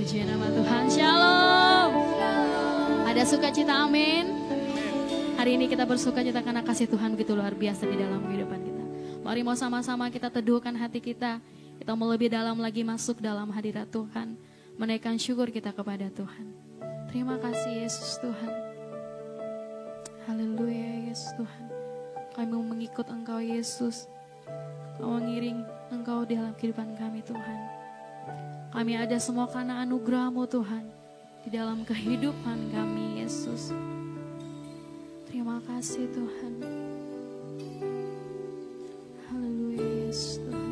Puji nama Tuhan. Shalom. Ada sukacita, amin. Hari ini kita bersukacita karena kasih Tuhan begitu luar biasa di dalam kehidupan kita. Mari mau sama-sama kita teduhkan hati kita. Kita mau lebih dalam lagi masuk dalam hadirat Tuhan. Menaikkan syukur kita kepada Tuhan. Terima kasih Yesus Tuhan. Haleluya Yesus Tuhan. Kami mau mengikut Engkau Yesus. Kau mengiring Engkau di dalam kehidupan kami Tuhan. Kami ada semua karena anugerah-Mu Tuhan. Di dalam kehidupan kami Yesus. Terima kasih Tuhan. Haleluya Yesus Tuhan.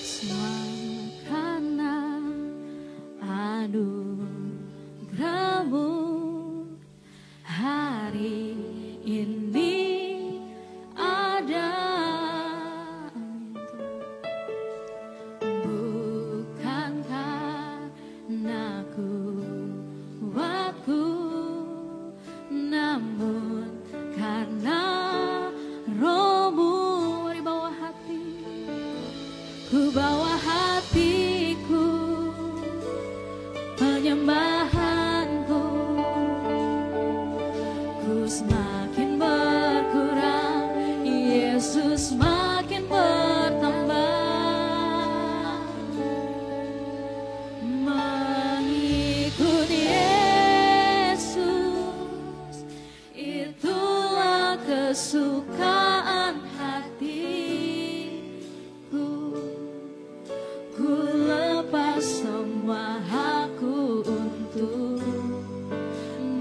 Semua karena anugerah-Mu hari ini ada. Bukan karena kuatku, namun karena Roh-Mu. Mari bawa hati, ku bawa hatiku, penyembahanku, ku semakin berkurang, Yesus makin bertambah. Mengikut Yesus, itulah kesukaan hatiku. Ku lepas semua hakku untuk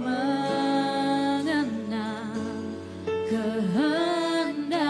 mengenal kehendaknya.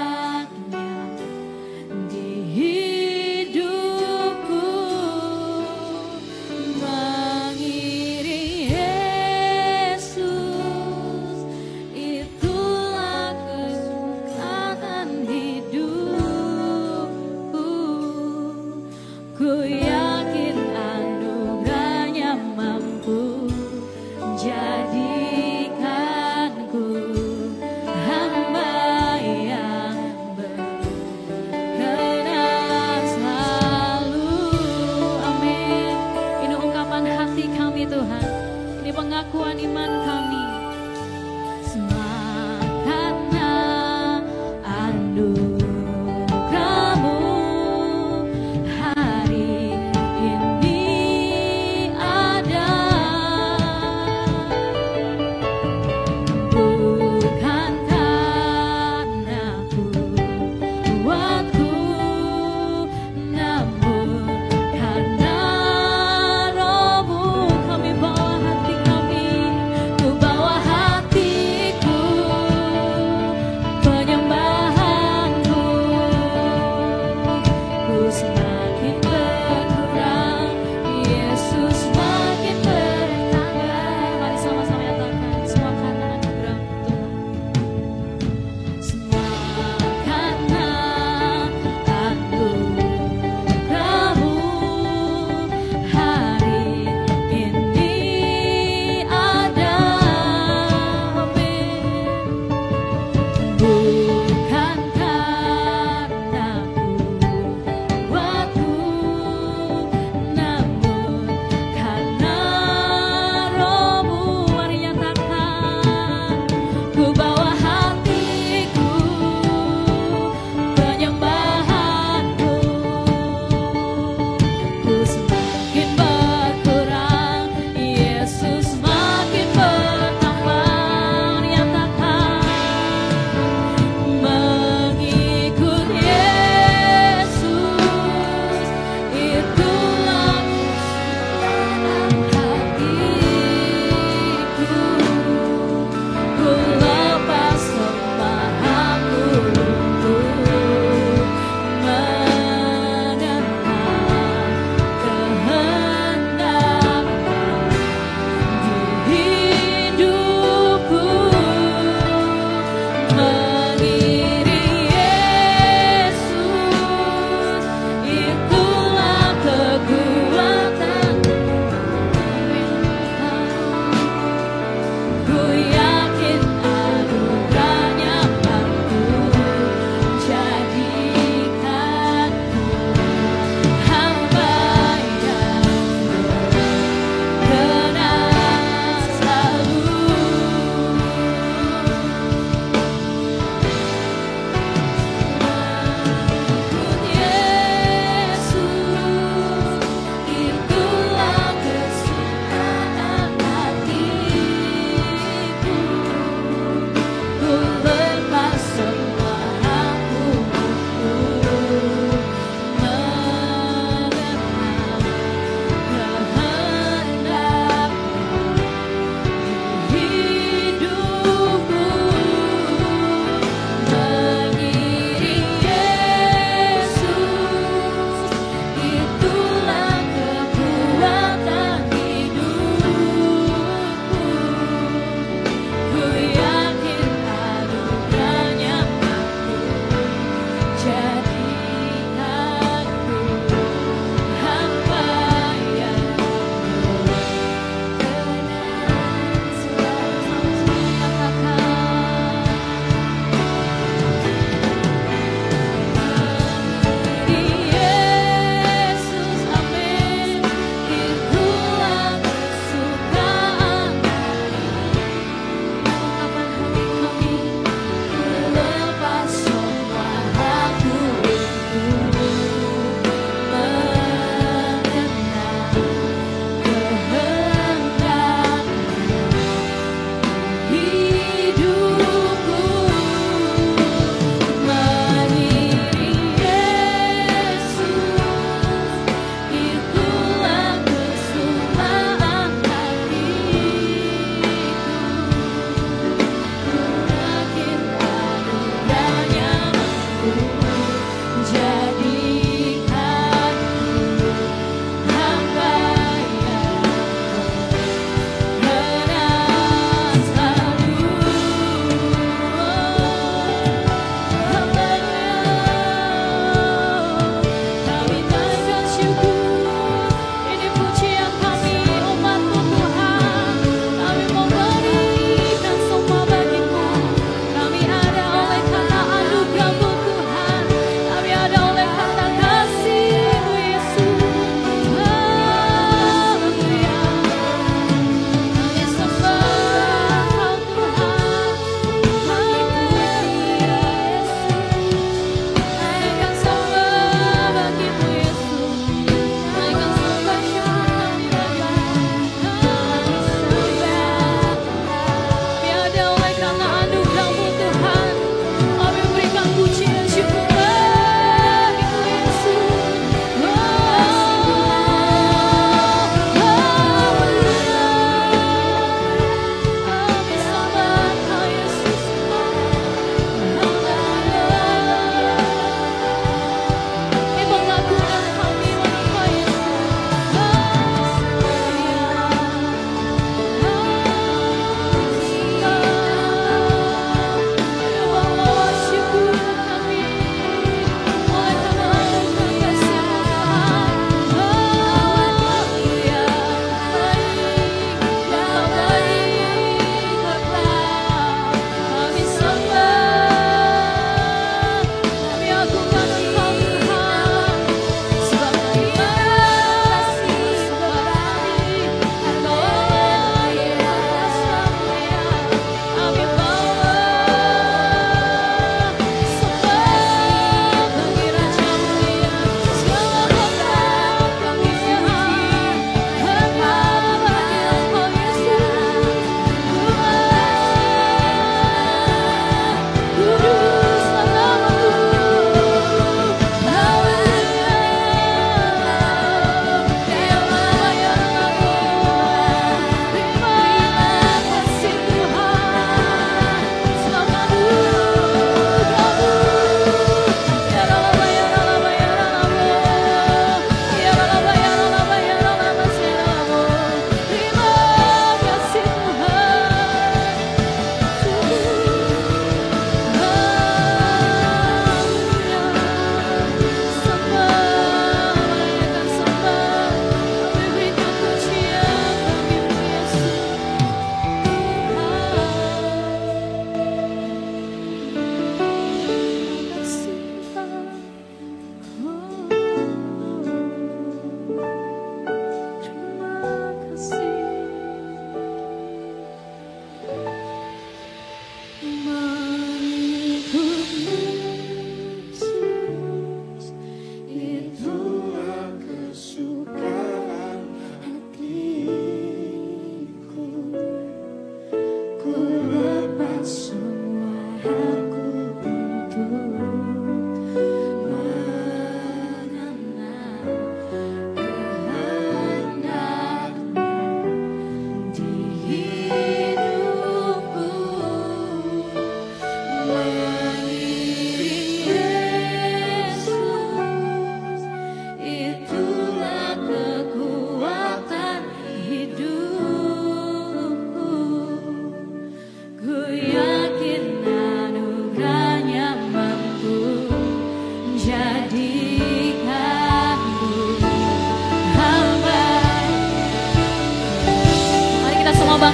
Kami ada oleh karena anugerah-Mu Tuhan. Kami ada oleh karena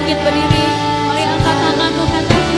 bangkit berdiri. Mari angkat tanganmu katakan.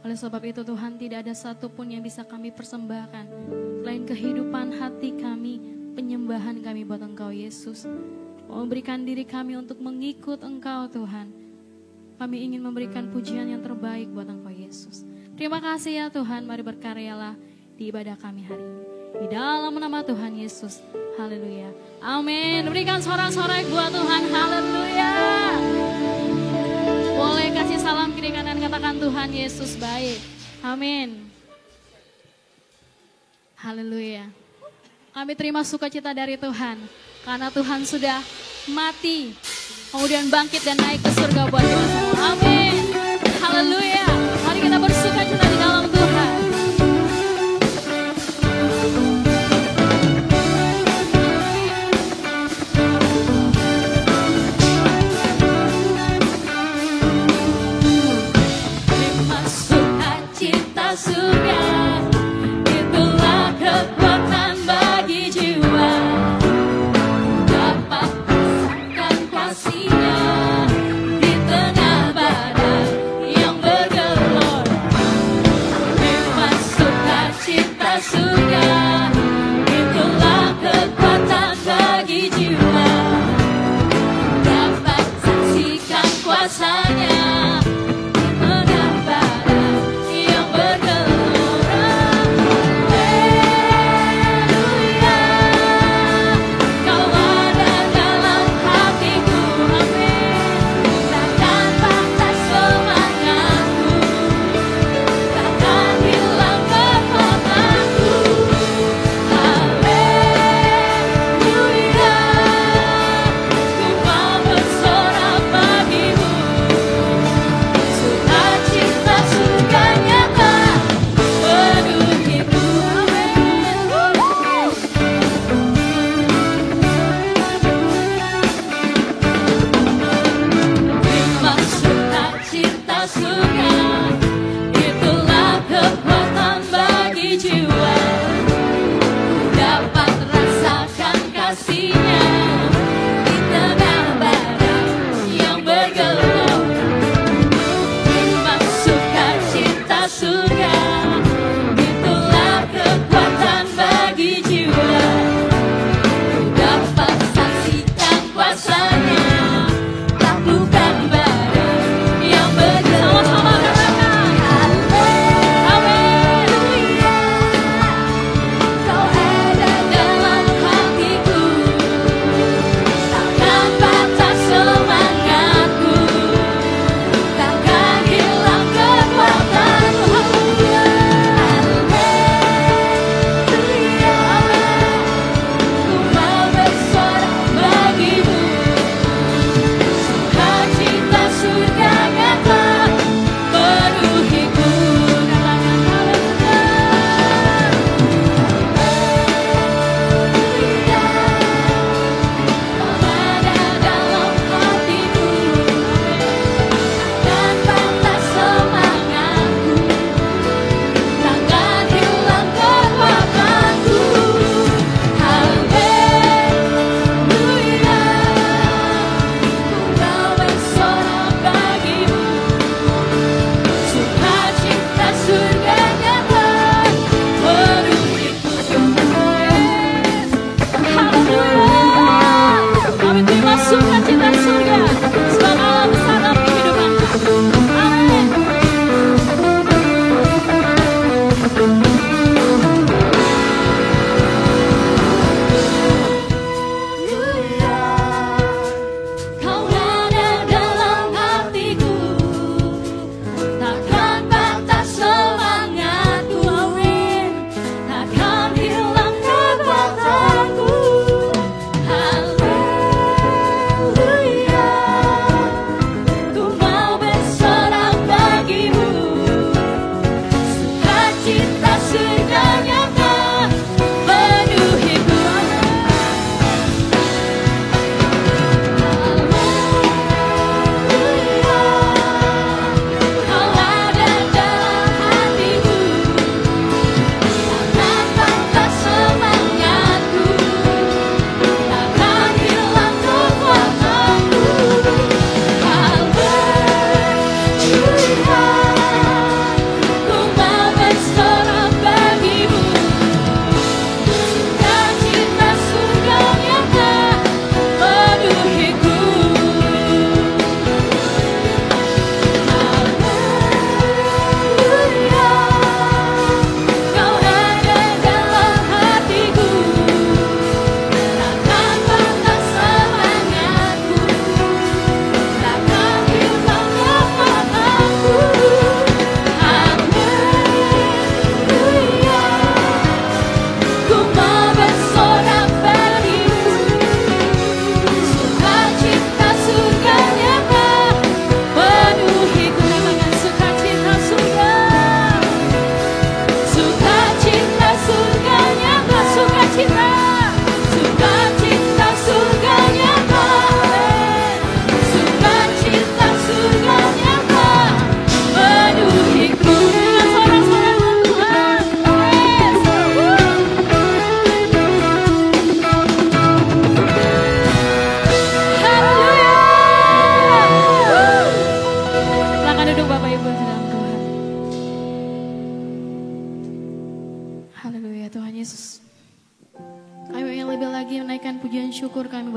Oleh sebab itu Tuhan, tidak ada satupun yang bisa kami persembahkan selain kehidupan hati kami, penyembahan kami buat Engkau Yesus. Memberikan diri kami untuk mengikut Engkau Tuhan. Kami ingin memberikan pujian yang terbaik buat Engkau Yesus. Terima kasih ya Tuhan, mari berkaryalah di ibadah kami hari ini. Di dalam nama Tuhan Yesus, haleluya. Amin. Berikan sorak-sorai buat Tuhan, haleluya. Boleh kasih salam kiri kanan, katakan Tuhan Yesus baik. Amin. Haleluya. Kami terima sukacita dari Tuhan. Karena Tuhan sudah mati, kemudian bangkit dan naik ke surga buat kita semua. Amin. Haleluya. Mari kita bersukacita di dalam Tuhan. Surga, itulah kekuatan bagi jiwa, dapat merasakan kasih-Nya di tengah badai yang bergelora. Memang sukacita surga, itulah kekuatan bagi jiwa, dapat saksikan kuasa-Nya.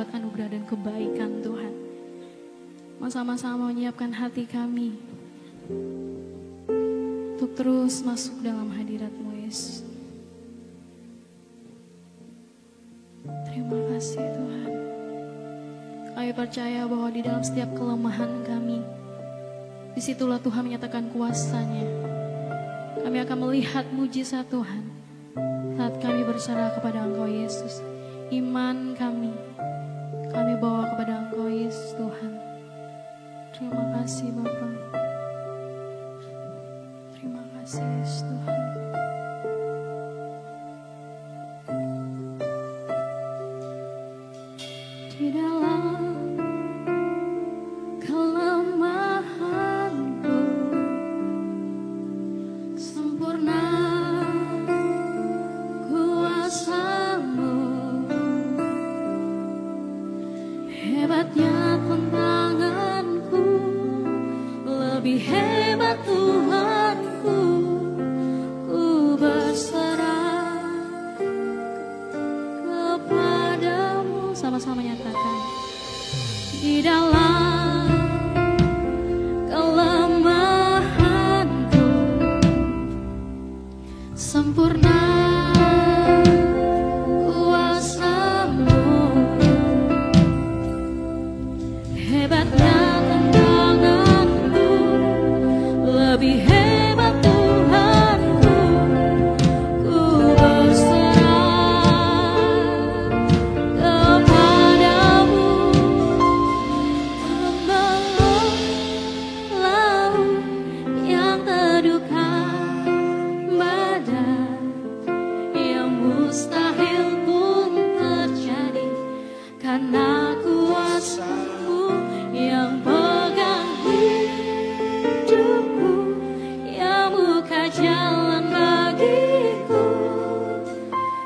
berbuat anugerah dan kebaikan Tuhan. Mau sama-sama menyiapkan hati kami untuk terus masuk dalam hadirat-Mu Yesus. Terima kasih Tuhan. Kami percaya bahwa di dalam setiap kelemahan kami, disitulah Tuhan menyatakan kuasa-Nya. Kami akan melihat mujizat Tuhan saat kami berserah kepada Engkau Yesus. Iman kami bawa kepada Engkau Yesus Tuhan. Terima kasih Bapa. Terima kasih Yesus Tuhan. Di dalam kelemahanku sempurna kuasa-Mu, hebatnya tantanganku, lebih hebat Tuhanku. Ku berserah kepadamu. Sama-sama nyatakan. Di dalam kelemahanku sempurna kuasa-Mu, hebatnya tantanganku, lebih hebat Tuhanku. Ku berserah kepadamu. Membawa laut yang teduhkan badai, yang mustahil pun terjadi karena kuasa-Mu yang pegang hidupku, yang buka jalan bagiku.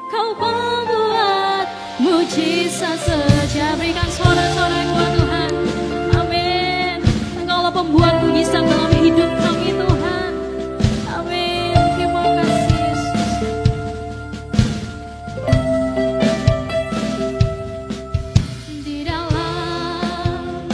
Kau pembuat mujizat saja. Berikan sorak-sorai buat Tuhan. Amin. Engkaulah pembuat mujizat dalam hidup kami Tuhan. Amin. Terima kasih Yesus. Di dalam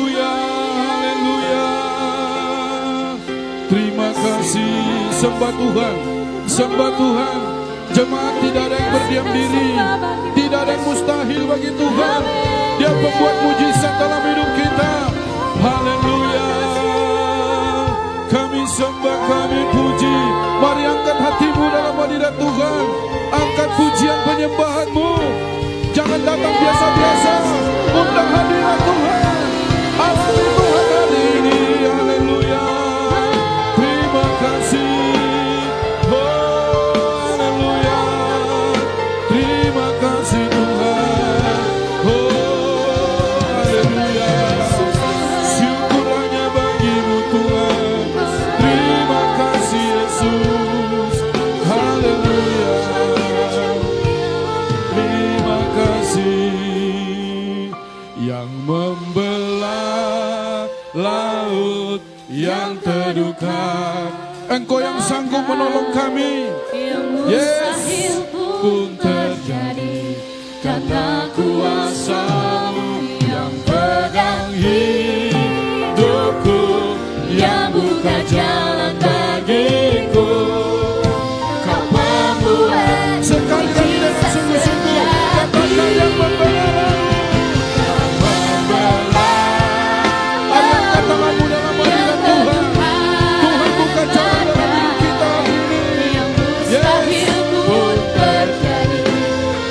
Haleluya, haleluya. Terima kasih, sembah Tuhan, sembah Tuhan. Jemaat, tidak ada yang berdiam diri, tidak ada yang mustahil bagi Tuhan. Dia membuat mujizat dalam hidup kita. Haleluya. Kami sembah, kami puji. Mari angkat hatimu dalam hadirat Tuhan. Angkat pujian penyembahanmu. Jangan datang biasa-biasa. Undang hadirat Tuhan. Alami Tuhan hari ini. Haleluya. Terima kasih. Oh, haleluya. Terima kasih Tuhan. Oh, haleluya. Syukur hanya bagimu Tuhan. Terima kasih Yesus. Haleluya. Terima kasih. Yang membelah laut yang terdekat, Engkau yang sanggup menolong kami. Yes, pun terjadi karena kuasa-Mu yang pegang hidupku, yang buka jalan bagiku. Kau membuat sekali lagi dengan sungguh-sungguh katakan yang membelah. Angkat tanganmu dalam hadirat Tuhan. Tuhan buka jalan dalam hidup kita ini. Yes. Pun terjadi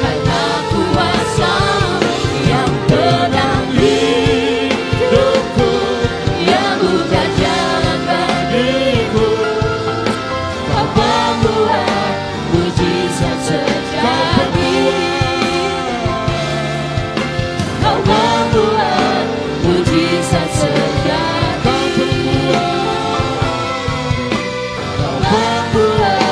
karena kuasa-Mu yang pegang Hidupku yang buka jalan bagiku. Kau membuat mujizat terjadi. Kau membuat mujizat terjadi. Kau membuat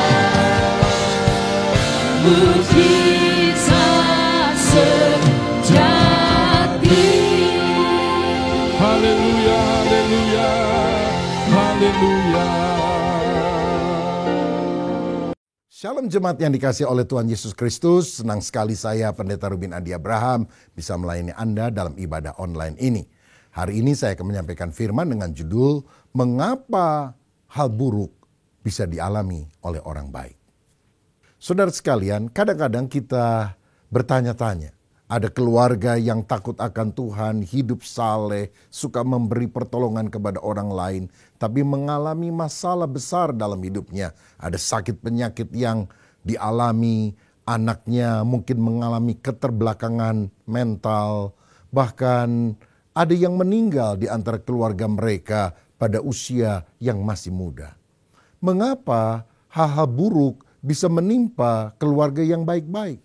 mujizat sejati. Haleluya, haleluya, haleluya. Shalom jemaat yang dikasihi oleh Tuhan Yesus Kristus. Senang sekali saya Pendeta Ruben Adi Abraham bisa melayani Anda dalam ibadah online ini. Hari ini saya akan menyampaikan firman dengan judul Mengapa Hal Buruk Bisa Dialami Oleh Orang Baik. Saudara sekalian, kadang-kadang kita bertanya-tanya. Ada keluarga yang takut akan Tuhan, hidup saleh, suka memberi pertolongan kepada orang lain, tapi mengalami masalah besar dalam hidupnya. Ada sakit penyakit yang dialami, anaknya mungkin mengalami keterbelakangan mental, bahkan ada yang meninggal di antara keluarga mereka pada usia yang masih muda. Mengapa hal-hal buruk bisa menimpa keluarga yang baik-baik?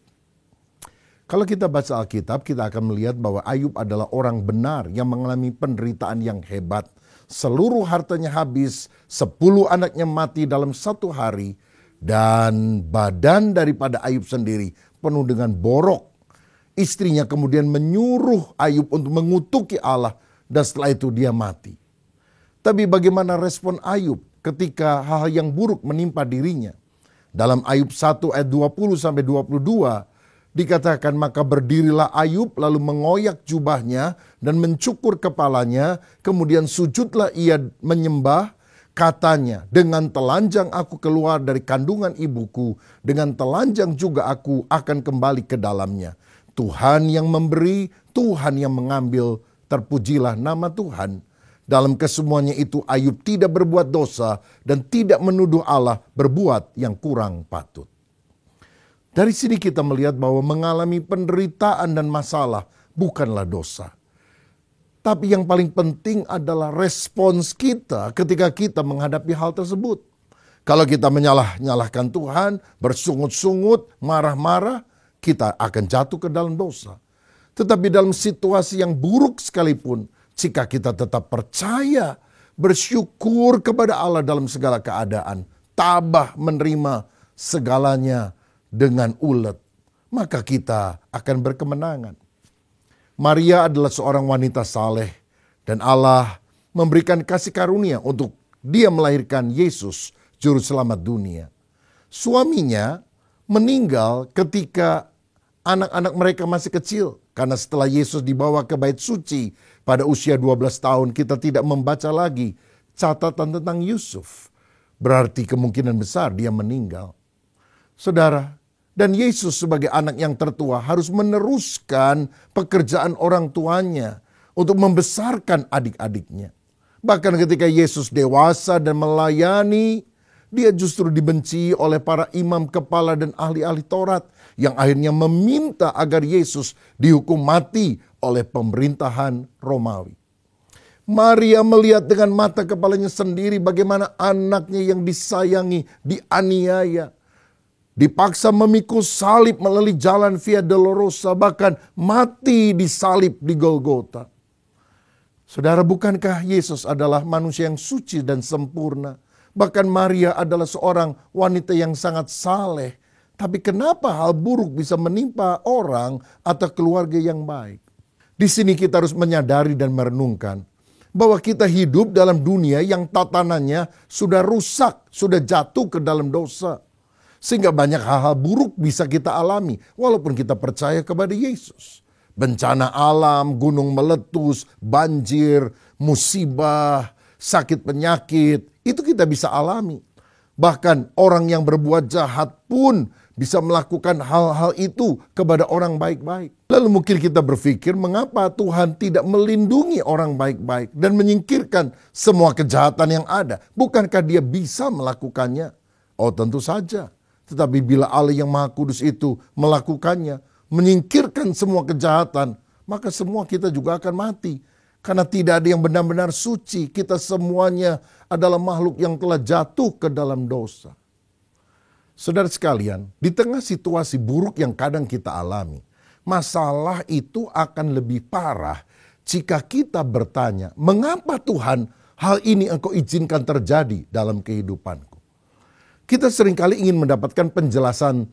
Kalau kita baca Alkitab, kita akan melihat bahwa Ayub adalah orang benar yang mengalami penderitaan yang hebat. Seluruh hartanya habis, 10 anaknya mati dalam 1 hari, dan badan daripada Ayub sendiri penuh dengan borok. Istrinya kemudian menyuruh Ayub untuk mengutuki Allah, dan setelah itu dia mati. Tapi bagaimana respon Ayub ketika hal yang buruk menimpa dirinya? Dalam Ayub 1 ayat 20-22, dikatakan, maka berdirilah Ayub lalu mengoyak jubahnya dan mencukur kepalanya. Kemudian sujudlah ia menyembah, katanya, dengan telanjang aku keluar dari kandungan ibuku, dengan telanjang juga aku akan kembali ke dalamnya. Tuhan yang memberi, Tuhan yang mengambil, terpujilah nama Tuhan. Dalam kesemuanya itu Ayub tidak berbuat dosa dan tidak menuduh Allah berbuat yang kurang patut. Dari sini kita melihat bahwa mengalami penderitaan dan masalah bukanlah dosa. Tapi yang paling penting adalah respons kita ketika kita menghadapi hal tersebut. Kalau kita menyalahkan Tuhan, bersungut-sungut, marah-marah, kita akan jatuh ke dalam dosa. Tetapi dalam situasi yang buruk sekalipun, jika kita tetap percaya, bersyukur kepada Allah dalam segala keadaan, tabah menerima segalanya dengan ulet, maka kita akan berkemenangan. Maria adalah seorang wanita saleh dan Allah memberikan kasih karunia untuk dia melahirkan Yesus, juru selamat dunia. Suaminya meninggal ketika anak-anak mereka masih kecil, karena setelah Yesus dibawa ke bait suci pada usia 12 tahun kita tidak membaca lagi catatan tentang Yusuf. Berarti kemungkinan besar dia meninggal. Saudara, dan Yesus sebagai anak yang tertua harus meneruskan pekerjaan orang tuanya untuk membesarkan adik-adiknya. Bahkan ketika Yesus dewasa dan melayani, dia justru dibenci oleh para imam kepala dan ahli-ahli Taurat yang akhirnya meminta agar Yesus dihukum mati oleh pemerintahan Romawi. Maria melihat dengan mata kepalanya sendiri bagaimana anaknya yang disayangi dianiaya, dipaksa memikul salib melalui jalan Via Dolorosa, bahkan mati disalib di Golgota. Saudara, bukankah Yesus adalah manusia yang suci dan sempurna? Bahkan Maria adalah seorang wanita yang sangat saleh. Tapi kenapa hal buruk bisa menimpa orang atau keluarga yang baik? Di sini kita harus menyadari dan merenungkan bahwa kita hidup dalam dunia yang tatanannya sudah rusak, sudah jatuh ke dalam dosa. Sehingga banyak hal-hal buruk bisa kita alami walaupun kita percaya kepada Yesus. Bencana alam, gunung meletus, banjir, musibah, sakit penyakit, itu kita bisa alami. Bahkan orang yang berbuat jahat pun bisa melakukan hal-hal itu kepada orang baik-baik. Lalu mungkin kita berpikir, mengapa Tuhan tidak melindungi orang baik-baik dan menyingkirkan semua kejahatan yang ada? Bukankah dia bisa melakukannya? Oh, tentu saja. Tetapi bila Allah yang Maha Kudus itu melakukannya, menyingkirkan semua kejahatan, maka semua kita juga akan mati. Karena tidak ada yang benar-benar suci. Kita semuanya adalah makhluk yang telah jatuh ke dalam dosa. Saudara sekalian, di tengah situasi buruk yang kadang kita alami, masalah itu akan lebih parah jika kita bertanya, mengapa Tuhan hal ini engkau izinkan terjadi dalam kehidupanku? Kita seringkali ingin mendapatkan penjelasan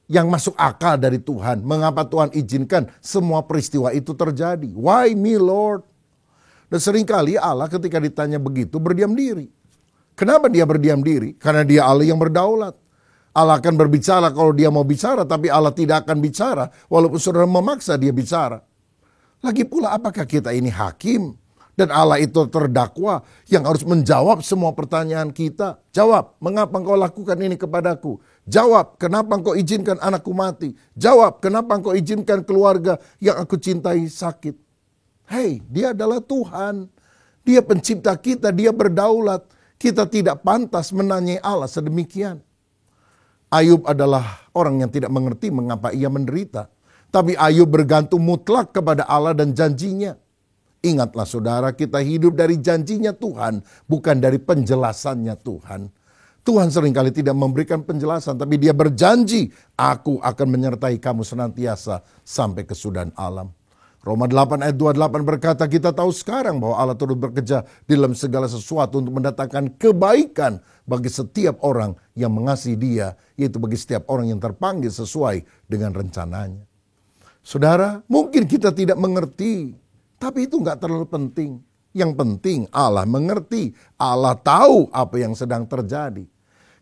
yang masuk akal dari Tuhan. Mengapa Tuhan izinkan semua peristiwa itu terjadi? Why me, Lord? Dan seringkali Allah ketika ditanya begitu berdiam diri. Kenapa dia berdiam diri? Karena dia Allah yang berdaulat. Allah akan berbicara kalau dia mau bicara, tapi Allah tidak akan bicara walaupun saudara memaksa dia bicara. Lagi pula apakah kita ini hakim? Dan Allah itu terdakwa yang harus menjawab semua pertanyaan kita. Jawab, mengapa engkau lakukan ini kepadaku? Jawab, kenapa engkau izinkan anakku mati? Jawab, kenapa engkau izinkan keluarga yang aku cintai sakit? Hei, dia adalah Tuhan. Dia pencipta kita, dia berdaulat. Kita tidak pantas menanyai Allah sedemikian. Ayub adalah orang yang tidak mengerti mengapa ia menderita. Tapi Ayub bergantung mutlak kepada Allah dan janjinya. Ingatlah saudara, kita hidup dari janjinya Tuhan, bukan dari penjelasannya Tuhan. Tuhan seringkali tidak memberikan penjelasan, tapi dia berjanji, aku akan menyertai kamu senantiasa sampai kesudahan alam. Roma 8 ayat 28 berkata, kita tahu sekarang bahwa Allah turut bekerja dalam segala sesuatu untuk mendatangkan kebaikan bagi setiap orang yang mengasihi dia, yaitu bagi setiap orang yang terpanggil sesuai dengan rencananya. Saudara, mungkin kita tidak mengerti, tapi itu nggak terlalu penting. Yang penting Allah mengerti, Allah tahu apa yang sedang terjadi.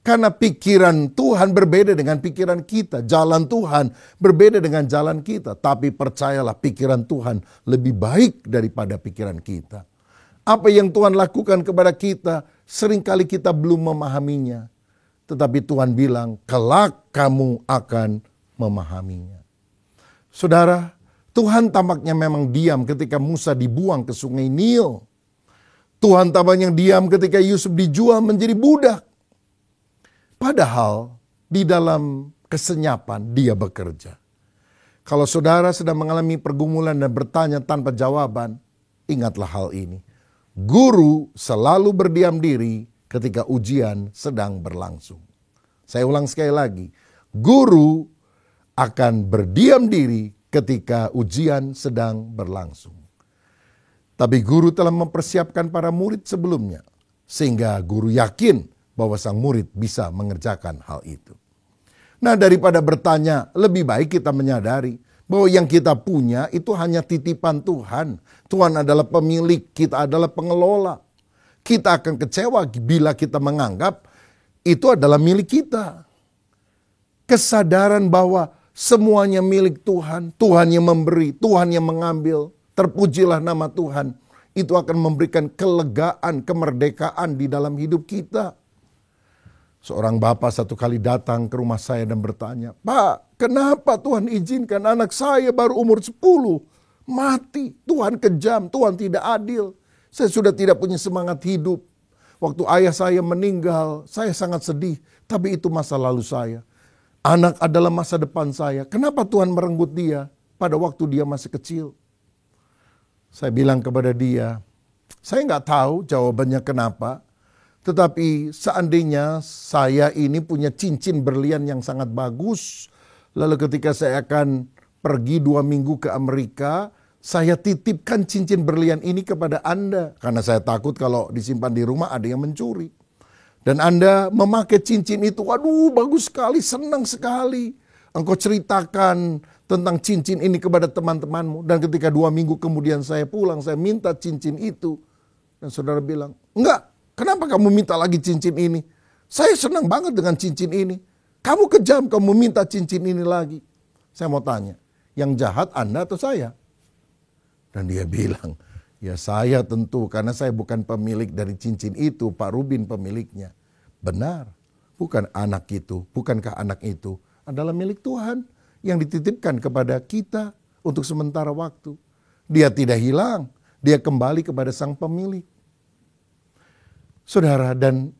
Karena pikiran Tuhan berbeda dengan pikiran kita. Jalan Tuhan berbeda dengan jalan kita. Tapi percayalah, pikiran Tuhan lebih baik daripada pikiran kita. Apa yang Tuhan lakukan kepada kita, seringkali kita belum memahaminya. Tetapi Tuhan bilang, kelak kamu akan memahaminya. Saudara, Tuhan tampaknya memang diam ketika Musa dibuang ke sungai Nil. Tuhan tampaknya diam ketika Yusuf dijual menjadi budak. Padahal di dalam kesenyapan dia bekerja. Kalau saudara sedang mengalami pergumulan dan bertanya tanpa jawaban, ingatlah hal ini. Guru selalu berdiam diri ketika ujian sedang berlangsung. Saya ulang sekali lagi. Guru akan berdiam diri ketika ujian sedang berlangsung. Tapi guru telah mempersiapkan para murid sebelumnya. Sehingga guru yakin bahwa sang murid bisa mengerjakan hal itu. Nah, daripada bertanya, lebih baik kita menyadari bahwa yang kita punya itu hanya titipan Tuhan. Tuhan adalah pemilik, kita adalah pengelola. Kita akan kecewa bila kita menganggap itu adalah milik kita. Kesadaran bahwa semuanya milik Tuhan, Tuhan yang memberi, Tuhan yang mengambil, terpujilah nama Tuhan. Itu akan memberikan kelegaan, kemerdekaan di dalam hidup kita. Seorang bapak satu kali datang ke rumah saya dan bertanya, "Pak, kenapa Tuhan izinkan anak saya baru umur 10 mati? Tuhan kejam, Tuhan tidak adil. Saya sudah tidak punya semangat hidup. Waktu ayah saya meninggal, saya sangat sedih. Tapi itu masa lalu saya. Anak adalah masa depan saya. Kenapa Tuhan merenggut dia pada waktu dia masih kecil?" Saya bilang kepada dia, saya nggak tahu jawabannya kenapa. Tetapi seandainya saya ini punya cincin berlian yang sangat bagus. Lalu ketika saya akan pergi 2 minggu ke Amerika, saya titipkan cincin berlian ini kepada Anda. Karena saya takut kalau disimpan di rumah ada yang mencuri. Dan Anda memakai cincin itu, waduh bagus sekali, senang sekali. Engkau ceritakan tentang cincin ini kepada teman-temanmu. Dan ketika 2 minggu kemudian saya pulang, saya minta cincin itu. Dan saudara bilang, enggak, kenapa kamu minta lagi cincin ini? Saya senang banget dengan cincin ini. Kamu kejam, kamu minta cincin ini lagi. Saya mau tanya, yang jahat Anda atau saya? Dan dia bilang, ya saya tentu, karena saya bukan pemilik dari cincin itu, Pak Rubin pemiliknya. Benar, bukan anak itu, bukankah anak itu adalah milik Tuhan yang dititipkan kepada kita untuk sementara waktu. Dia tidak hilang, dia kembali kepada sang pemilik. Saudara, dan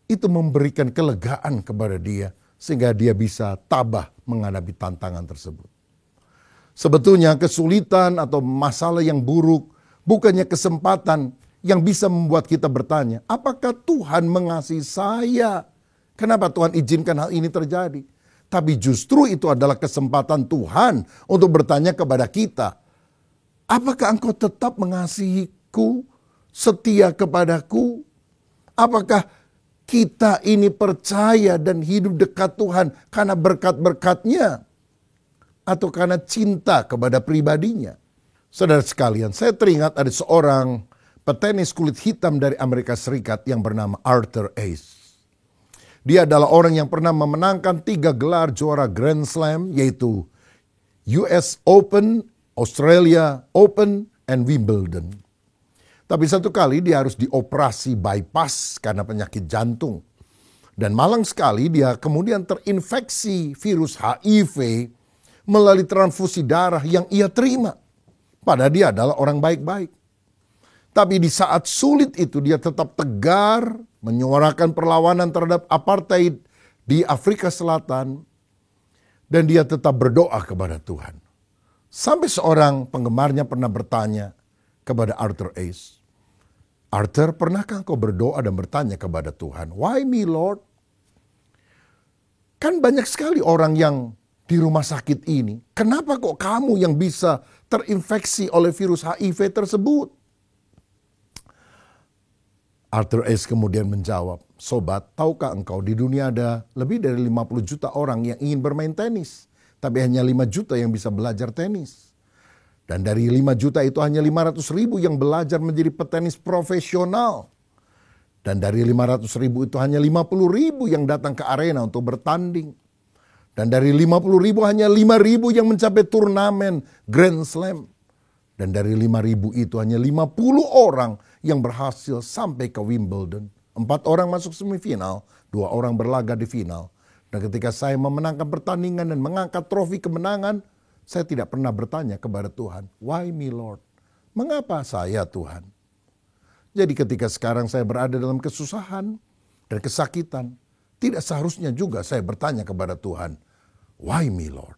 itu memberikan kelegaan kepada dia sehingga dia bisa tabah menghadapi tantangan tersebut. Sebetulnya kesulitan atau masalah yang buruk bukannya kesempatan yang bisa membuat kita bertanya, apakah Tuhan mengasihi saya? Kenapa Tuhan izinkan hal ini terjadi? Tapi justru itu adalah kesempatan Tuhan untuk bertanya kepada kita, apakah engkau tetap mengasihiku, setia kepadaku? Apakah kita ini percaya dan hidup dekat Tuhan karena berkat-berkat-Nya atau karena cinta kepada pribadinya? Saudara sekalian, saya teringat ada seorang petenis kulit hitam dari Amerika Serikat yang bernama Arthur Ashe. Dia adalah orang yang pernah memenangkan 3 gelar juara Grand Slam, yaitu US Open, Australia Open, and Wimbledon. Tapi satu kali dia harus dioperasi bypass karena penyakit jantung. Dan malang sekali dia kemudian terinfeksi virus HIV melalui transfusi darah yang ia terima. Padahal dia adalah orang baik-baik. Tapi di saat sulit itu dia tetap tegar, menyuarakan perlawanan terhadap apartheid di Afrika Selatan. Dan dia tetap berdoa kepada Tuhan. Sampai seorang penggemarnya pernah bertanya kepada Arthur Ashe, Arthur, pernahkah engkau berdoa dan bertanya kepada Tuhan, why me Lord? Kan banyak sekali orang yang di rumah sakit ini. Kenapa kok kamu yang bisa terinfeksi oleh virus HIV tersebut? Arthur Ashe kemudian menjawab, sobat, tahukah engkau di dunia ada lebih dari 50 juta orang yang ingin bermain tenis. Tapi hanya 5 juta yang bisa belajar tenis. Dan dari 5 juta itu hanya 500.000 yang belajar menjadi petenis profesional. Dan dari 500.000 itu hanya 50.000 yang datang ke arena untuk bertanding. Dan dari 50.000 hanya 5.000 yang mencapai turnamen Grand Slam. Dan dari 5.000 itu hanya 50 orang yang berhasil sampai ke Wimbledon. 4 orang masuk semifinal, 2 orang berlaga di final. Dan ketika saya memenangkan pertandingan dan mengangkat trofi kemenangan, saya tidak pernah bertanya kepada Tuhan, why me Lord? Mengapa saya Tuhan? Jadi ketika sekarang saya berada dalam kesusahan dan kesakitan, tidak seharusnya juga saya bertanya kepada Tuhan, why me Lord?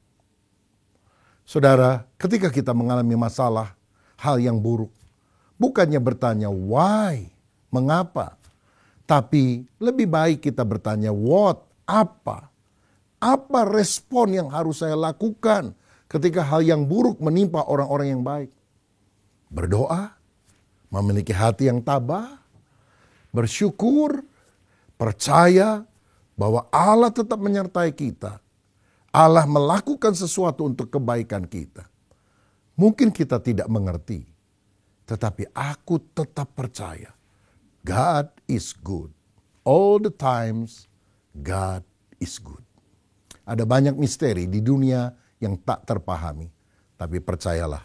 Saudara, ketika kita mengalami masalah, hal yang buruk, bukannya bertanya why, mengapa, tapi lebih baik kita bertanya what, apa? Apa respon yang harus saya lakukan ketika hal yang buruk menimpa orang-orang yang baik? Berdoa, memiliki hati yang tabah, bersyukur, percaya bahwa Allah tetap menyertai kita. Allah melakukan sesuatu untuk kebaikan kita. Mungkin kita tidak mengerti, tetapi aku tetap percaya. God is good. All the times, God is good. Ada banyak misteri di dunia yang tak terpahami. Tapi percayalah,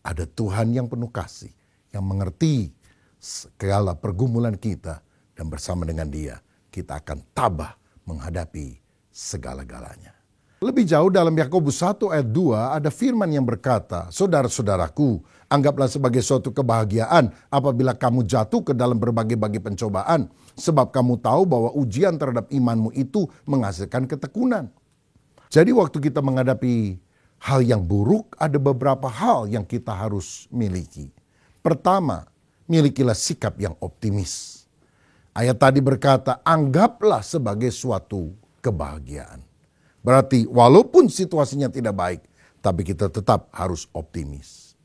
ada Tuhan yang penuh kasih, yang mengerti segala pergumulan kita, dan bersama dengan Dia kita akan tabah menghadapi segala-galanya. Lebih jauh dalam Yakobus 1 ayat 2 ada firman yang berkata, saudara-saudaraku, anggaplah sebagai suatu kebahagiaan apabila kamu jatuh ke dalam berbagai-bagai pencobaan, sebab kamu tahu bahwa ujian terhadap imanmu itu menghasilkan ketekunan. Jadi waktu kita menghadapi hal yang buruk, ada beberapa hal yang kita harus miliki. Pertama, milikilah sikap yang optimis. Ayat tadi berkata, anggaplah sebagai suatu kebahagiaan. Berarti walaupun situasinya tidak baik, tapi kita tetap harus optimis.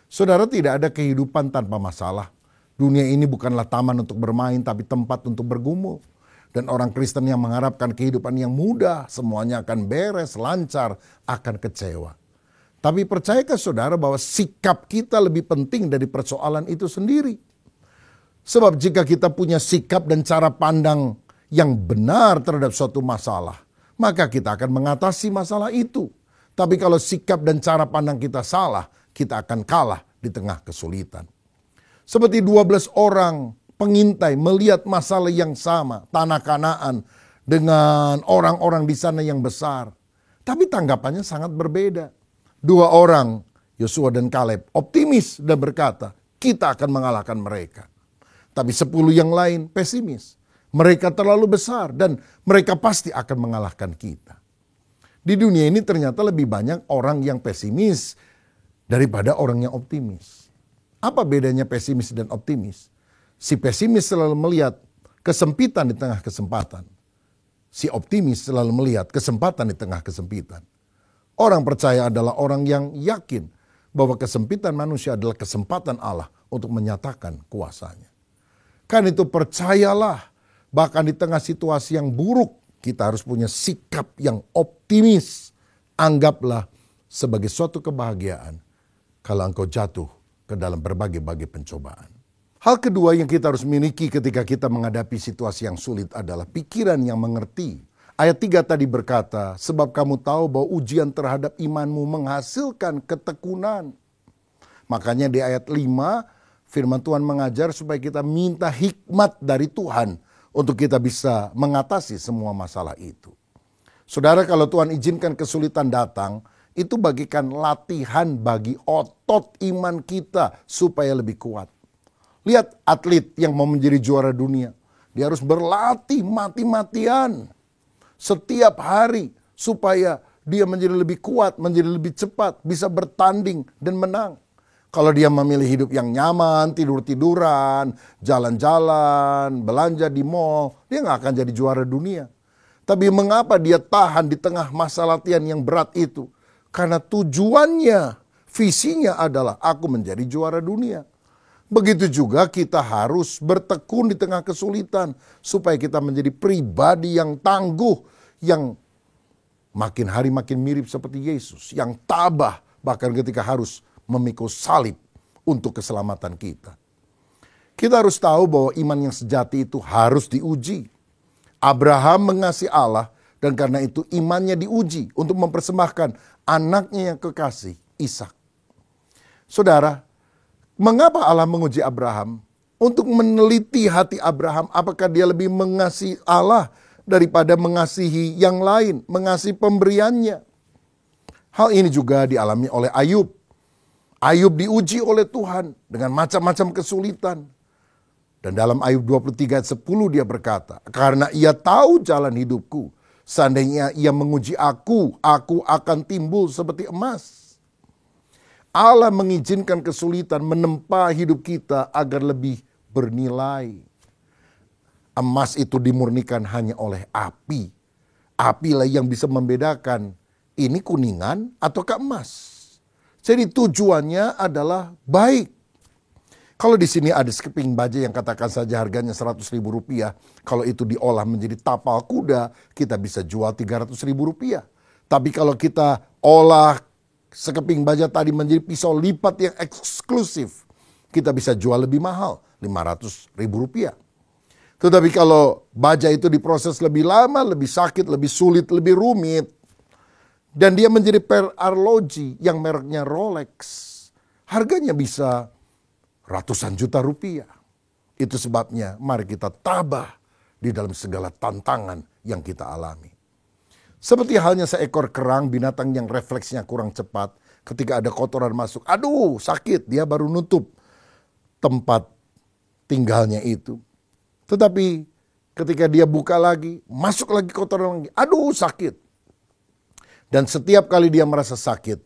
Saudara, tidak ada kehidupan tanpa masalah. Dunia ini bukanlah taman untuk bermain, tapi tempat untuk bergumul. Dan orang Kristen yang mengharapkan kehidupan yang mudah, semuanya akan beres, lancar, akan kecewa. Tapi percayakah saudara bahwa sikap kita lebih penting dari persoalan itu sendiri? Sebab jika kita punya sikap dan cara pandang yang benar terhadap suatu masalah, maka kita akan mengatasi masalah itu. Tapi kalau sikap dan cara pandang kita salah, kita akan kalah di tengah kesulitan. Seperti 12 orang pengintai melihat masalah yang sama, tanah Kanaan, dengan orang-orang di sana yang besar. Tapi tanggapannya sangat berbeda. 2 orang, Yosua dan Kaleb, optimis dan berkata, kita akan mengalahkan mereka. Tapi 10 yang lain pesimis. Mereka terlalu besar dan mereka pasti akan mengalahkan kita. Di dunia ini ternyata lebih banyak orang yang pesimis daripada orang yang optimis. Apa bedanya pesimis dan optimis? Si pesimis selalu melihat kesempitan di tengah kesempatan. Si optimis selalu melihat kesempatan di tengah kesempitan. Orang percaya adalah orang yang yakin bahwa kesempitan manusia adalah kesempatan Allah untuk menyatakan kuasanya. Kan itu percayalah. Bahkan di tengah situasi yang buruk, kita harus punya sikap yang optimis. Anggaplah sebagai suatu kebahagiaan kalau engkau jatuh ke dalam berbagai-bagai pencobaan. Hal kedua yang kita harus miliki ketika kita menghadapi situasi yang sulit adalah pikiran yang mengerti. Ayat 3 tadi berkata, sebab kamu tahu bahwa ujian terhadap imanmu menghasilkan ketekunan. Makanya di ayat 5, firman Tuhan mengajar supaya kita minta hikmat dari Tuhan untuk kita bisa mengatasi semua masalah itu. Saudara, kalau Tuhan izinkan kesulitan datang, itu bagikan latihan bagi otot iman kita supaya lebih kuat. Lihat atlet yang mau menjadi juara dunia. Dia harus berlatih mati-matian setiap hari supaya dia menjadi lebih kuat, menjadi lebih cepat, bisa bertanding dan menang. Kalau dia memilih hidup yang nyaman, tidur-tiduran, jalan-jalan, belanja di mall, dia nggak akan jadi juara dunia. Tapi mengapa dia tahan di tengah masa latihan yang berat itu? Karena tujuannya, visinya adalah aku menjadi juara dunia. Begitu juga kita harus bertekun di tengah kesulitan supaya kita menjadi pribadi yang tangguh, yang makin hari makin mirip seperti Yesus, yang tabah bahkan ketika harus memikul salib untuk keselamatan kita. Kita harus tahu bahwa iman yang sejati itu harus diuji. Abraham mengasihi Allah dan karena itu imannya diuji untuk mempersembahkan anaknya yang kekasih, Ishak. Saudara, mengapa Allah menguji Abraham? Untuk meneliti hati Abraham, apakah dia lebih mengasihi Allah daripada mengasihi yang lain, mengasihi pemberiannya. Hal ini juga dialami oleh Ayub. Ayub diuji oleh Tuhan dengan macam-macam kesulitan. Dan dalam Ayub 23 ayat 10 dia berkata, karena ia tahu jalan hidupku, seandainya ia menguji aku akan timbul seperti emas. Allah mengizinkan kesulitan menempa hidup kita agar lebih bernilai. Emas itu dimurnikan hanya oleh api. Apilah yang bisa membedakan ini kuningan ataukah emas. Jadi tujuannya adalah baik. Kalau di sini ada sekeping baja yang katakan saja harganya Rp100.000, kalau itu diolah menjadi tapal kuda, kita bisa jual Rp300.000. Tapi kalau kita olah sekeping baja tadi menjadi pisau lipat yang eksklusif, kita bisa jual lebih mahal, Rp500.000. Tetapi kalau baja itu diproses lebih lama, lebih sakit, lebih sulit, lebih rumit, dan dia menjadi per arloji yang mereknya Rolex, harganya bisa ratusan juta rupiah. Itu sebabnya mari kita tabah di dalam segala tantangan yang kita alami. Seperti halnya seekor kerang, binatang yang refleksnya kurang cepat. Ketika ada kotoran masuk, aduh sakit, dia baru nutup tempat tinggalnya itu. Tetapi ketika dia buka lagi, masuk lagi kotoran lagi, aduh sakit. Dan setiap kali dia merasa sakit,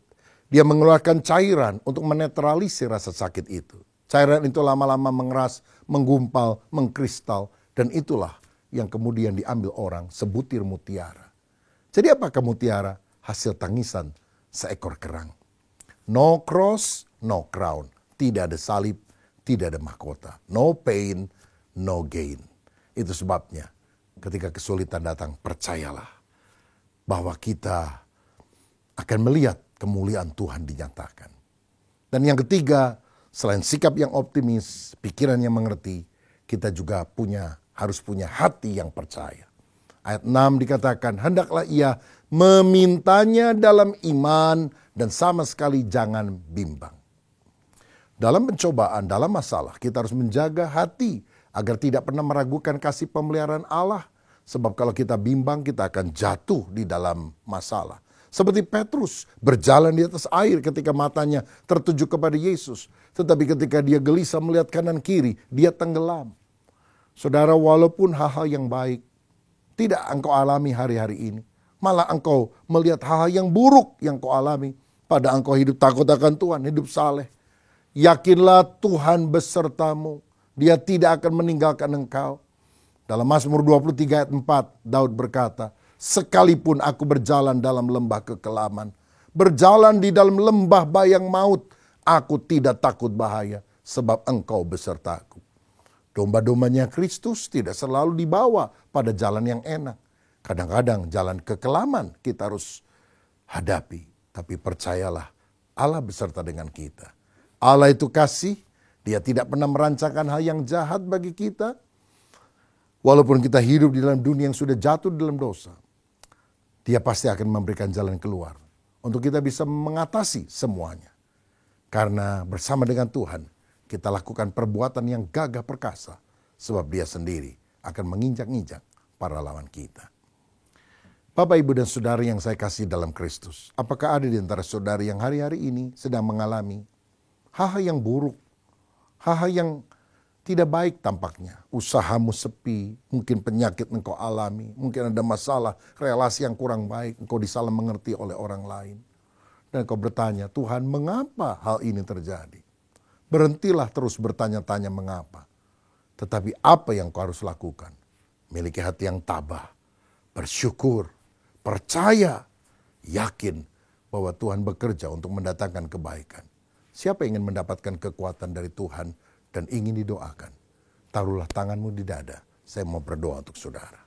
dia mengeluarkan cairan untuk menetralisir rasa sakit itu. Cairan itu lama-lama mengeras, menggumpal, mengkristal. Dan itulah yang kemudian diambil orang sebutir mutiara. Jadi apakah mutiara? Hasil tangisan seekor kerang. No cross, no crown. Tidak ada salib, tidak ada mahkota. No pain, no gain. Itu sebabnya ketika kesulitan datang, percayalah bahwa kita akan melihat kemuliaan Tuhan dinyatakan. Dan yang ketiga, selain sikap yang optimis, pikiran yang mengerti, kita juga harus punya hati yang percaya. Ayat 6 dikatakan, hendaklah ia memintanya dalam iman dan sama sekali jangan bimbang. Dalam pencobaan, dalam masalah, kita harus menjaga hati agar tidak pernah meragukan kasih pemeliharaan Allah. Sebab kalau kita bimbang, kita akan jatuh di dalam masalah. Seperti Petrus berjalan di atas air ketika matanya tertuju kepada Yesus. Tetapi ketika dia gelisah melihat kanan kiri, dia tenggelam. Saudara, walaupun hal-hal yang baik tidak engkau alami hari-hari ini, malah engkau melihat hal-hal yang buruk yang kau alami. Pada engkau hidup takut akan Tuhan, hidup saleh. Yakinlah Tuhan besertamu. Dia tidak akan meninggalkan engkau. Dalam Mazmur 23 ayat 4, Daud berkata, sekalipun aku berjalan dalam lembah kekelaman, berjalan di dalam lembah bayang maut, aku tidak takut bahaya, sebab engkau besertaku. Domba-dombanya Kristus tidak selalu dibawa pada jalan yang enak. Kadang-kadang jalan kekelaman kita harus hadapi. Tapi percayalah, Allah beserta dengan kita. Allah itu kasih, dia tidak pernah merancangkan hal yang jahat bagi kita. Walaupun kita hidup di dalam dunia yang sudah jatuh dalam dosa, dia pasti akan memberikan jalan keluar untuk kita bisa mengatasi semuanya. Karena bersama dengan Tuhan, kita lakukan perbuatan yang gagah perkasa, sebab dia sendiri akan menginjak-injak para lawan kita. Bapak, Ibu, dan Saudara yang saya kasih dalam Kristus, apakah ada di antara saudara yang hari-hari ini sedang mengalami hal-hal yang buruk, hal-hal yang tidak baik tampaknya? Usahamu sepi, mungkin penyakit engkau alami, mungkin ada masalah, relasi yang kurang baik, engkau disalah mengerti oleh orang lain. Dan engkau bertanya, Tuhan, mengapa hal ini terjadi? Berhentilah terus bertanya-tanya mengapa. Tetapi apa yang kau harus lakukan? Miliki hati yang tabah, bersyukur, percaya, yakin bahwa Tuhan bekerja untuk mendatangkan kebaikan. Siapa yang ingin mendapatkan kekuatan dari Tuhan dan ingin didoakan? Taruhlah tanganmu di dada. Saya mau berdoa untuk saudara.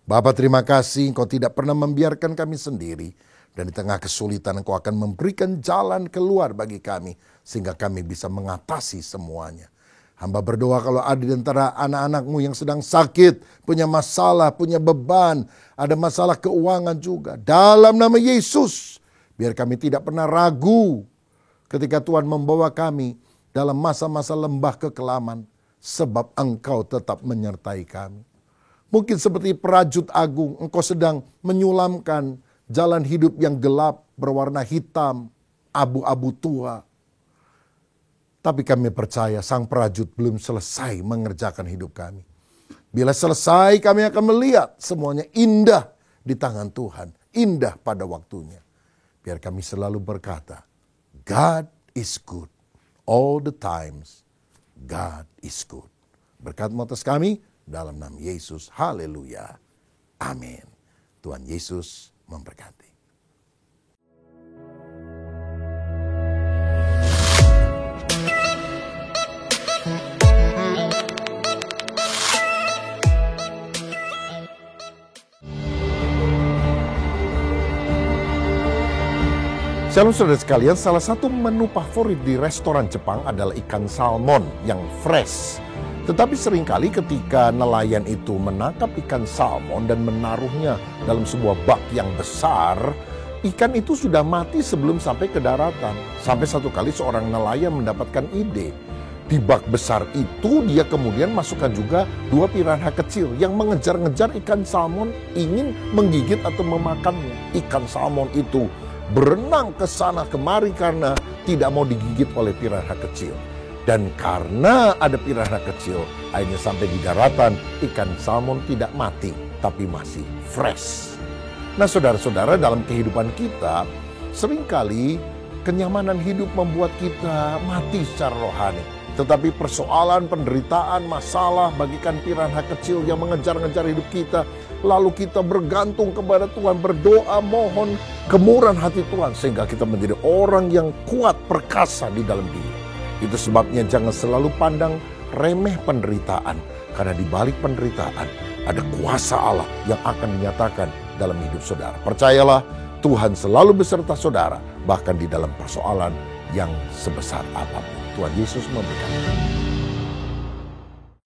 Bapa, terima kasih Engkau tidak pernah membiarkan kami sendiri. Dan di tengah kesulitan Engkau akan memberikan jalan keluar bagi kami. Sehingga kami bisa mengatasi semuanya. Hamba berdoa kalau ada di antara anak-anakmu yang sedang sakit, punya masalah, punya beban, ada masalah keuangan juga. Dalam nama Yesus, biar kami tidak pernah ragu ketika Tuhan membawa kami dalam masa-masa lembah kekelaman, sebab Engkau tetap menyertai kami. Mungkin seperti perajut agung, Engkau sedang menyulamkan jalan hidup yang gelap, berwarna hitam, abu-abu tua. Tapi kami percaya sang perajut belum selesai mengerjakan hidup kami. Bila selesai kami akan melihat semuanya indah di tangan Tuhan. Indah pada waktunya. Biar kami selalu berkata, God is good. All the times, God is good. Berkat-Mu atas kami, dalam nama Yesus. Haleluya. Amin. Tuhan Yesus memberkati. Shalom saudara sekalian, salah satu menu favorit di restoran Jepang adalah ikan salmon yang fresh. Tetapi seringkali ketika nelayan itu menangkap ikan salmon dan menaruhnya dalam sebuah bak yang besar, ikan itu sudah mati sebelum sampai ke daratan. Sampai satu kali seorang nelayan mendapatkan ide. Di bak besar itu dia kemudian masukkan juga 2 piranha kecil yang mengejar-ngejar ikan salmon, ingin menggigit atau memakannya. Ikan salmon itu berenang ke sana kemari karena tidak mau digigit oleh piranha kecil. Dan karena ada piranha kecil, akhirnya sampai di daratan, ikan salmon tidak mati, tapi masih fresh. Nah saudara-saudara, dalam kehidupan kita, seringkali kenyamanan hidup membuat kita mati secara rohani. Tetapi persoalan, penderitaan, masalah bagikan piranha kecil yang mengejar-ngejar hidup kita. Lalu kita bergantung kepada Tuhan, berdoa, mohon kemurahan hati Tuhan. Sehingga kita menjadi orang yang kuat, perkasa di dalam diri. Itu sebabnya jangan selalu pandang remeh penderitaan. Karena di balik penderitaan ada kuasa Allah yang akan dinyatakan dalam hidup saudara. Percayalah, Tuhan selalu beserta saudara. Bahkan di dalam persoalan yang sebesar apapun. Tuhan Yesus memberkati.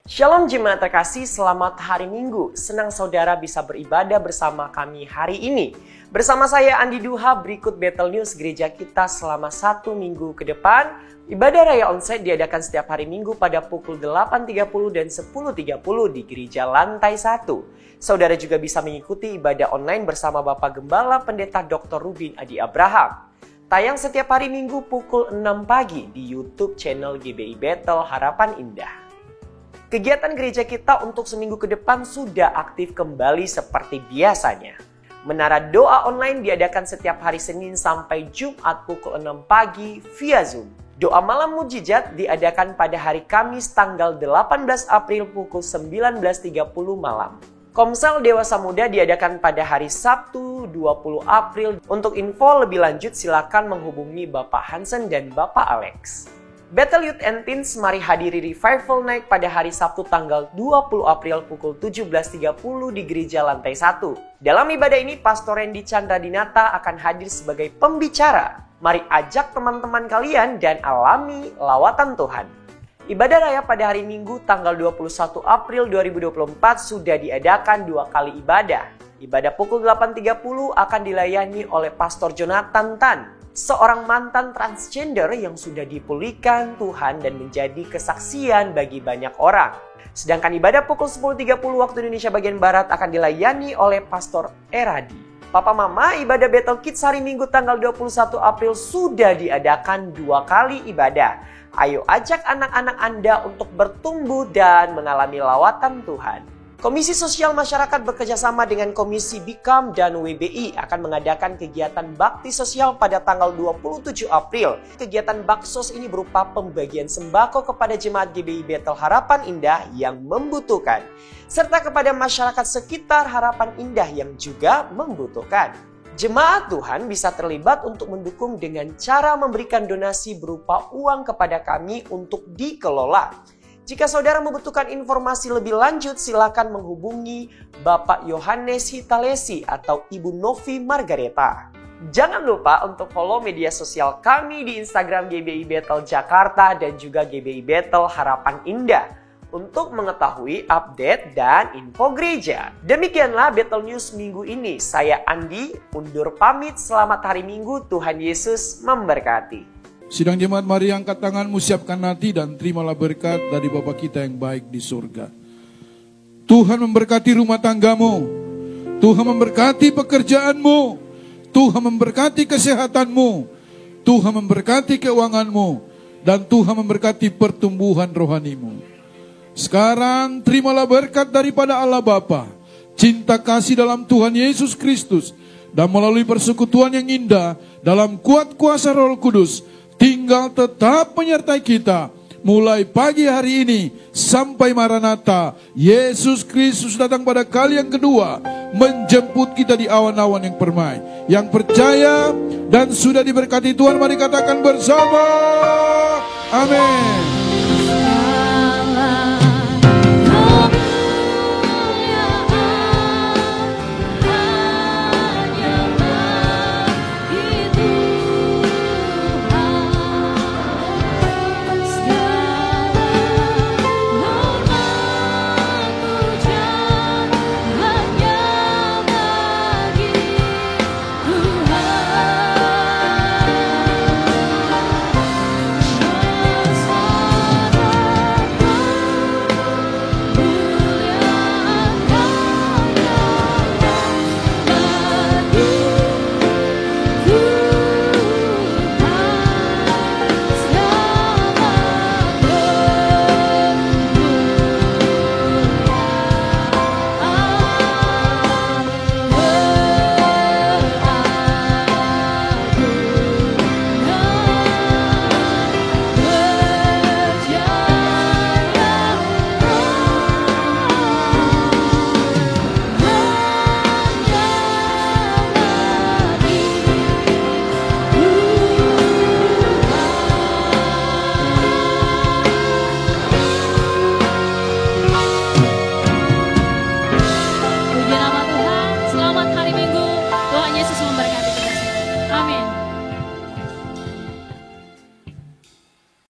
Shalom jemaat terkasih, selamat hari Minggu. Senang saudara bisa beribadah bersama kami hari ini. Bersama saya Andi Duha, berikut Battle News gereja kita selama 1 minggu ke depan. Ibadah Raya Onsite diadakan setiap hari Minggu pada pukul 8.30 dan 10.30 di gereja lantai 1. Saudara juga bisa mengikuti ibadah online bersama Bapak Gembala Pendeta Dr. Rubin Adi Abraham. Tayang setiap hari Minggu pukul 6 pagi di YouTube channel GBI Battle Harapan Indah. Kegiatan gereja kita untuk seminggu ke depan sudah aktif kembali seperti biasanya. Menara doa online diadakan setiap hari Senin sampai Jumat pukul 6 pagi via Zoom. Doa malam mujizat diadakan pada hari Kamis tanggal 18 April pukul 19.30 malam. Komsel Dewasa Muda diadakan pada hari Sabtu 20 April. Untuk info lebih lanjut silakan menghubungi Bapak Hansen dan Bapak Alex. Battle Youth and Teens mari hadiri Revival Night pada hari Sabtu tanggal 20 April pukul 17.30 di gereja lantai 1. Dalam ibadah ini Pastor Randy Chandra Dinata akan hadir sebagai pembicara. Mari ajak teman-teman kalian dan alami lawatan Tuhan. Ibadah raya pada hari Minggu tanggal 21 April 2024 sudah diadakan 2 kali ibadah. Ibadah pukul 8.30 akan dilayani oleh Pastor Jonathan Tan, seorang mantan transgender yang sudah dipulihkan Tuhan dan menjadi kesaksian bagi banyak orang. Sedangkan ibadah pukul 10.30 waktu Indonesia bagian Barat akan dilayani oleh Pastor Eradi. Papa Mama, ibadah Battle Kids hari Minggu tanggal 21 April sudah diadakan 2 kali ibadah. Ayo ajak anak-anak Anda untuk bertumbuh dan mengalami lawatan Tuhan. Komisi Sosial Masyarakat bekerjasama dengan Komisi Bikam dan WBI akan mengadakan kegiatan bakti sosial pada tanggal 27 April. Kegiatan baksos ini berupa pembagian sembako kepada jemaat GBI Battle Harapan Indah yang membutuhkan, serta kepada masyarakat sekitar Harapan Indah yang juga membutuhkan. Jemaat Tuhan bisa terlibat untuk mendukung dengan cara memberikan donasi berupa uang kepada kami untuk dikelola. Jika saudara membutuhkan informasi lebih lanjut, silakan menghubungi Bapak Yohanes Hitalesi atau Ibu Novi Margareta. Jangan lupa untuk follow media sosial kami di Instagram GBI Battle Jakarta dan juga GBI Battle Harapan Indah untuk mengetahui update dan info gereja. Demikianlah Battle News minggu ini. Saya Andi, undur pamit. Selamat hari Minggu, Tuhan Yesus memberkati. Sidang jemaat, mari angkat tanganmu, siapkan hati dan terimalah berkat dari Bapa kita yang baik di surga. Tuhan memberkati rumah tanggamu, Tuhan memberkati pekerjaanmu, Tuhan memberkati kesehatanmu, Tuhan memberkati keuanganmu, dan Tuhan memberkati pertumbuhan rohanimu. Sekarang terimalah berkat daripada Allah Bapa, cinta kasih dalam Tuhan Yesus Kristus, dan melalui persekutuan yang indah dalam kuat kuasa Roh Kudus, tinggal tetap menyertai kita mulai pagi hari ini sampai Maranatha. Yesus Kristus datang pada kali yang kedua, menjemput kita di awan-awan yang permai. Yang percaya dan sudah diberkati Tuhan, mari katakan bersama, amin.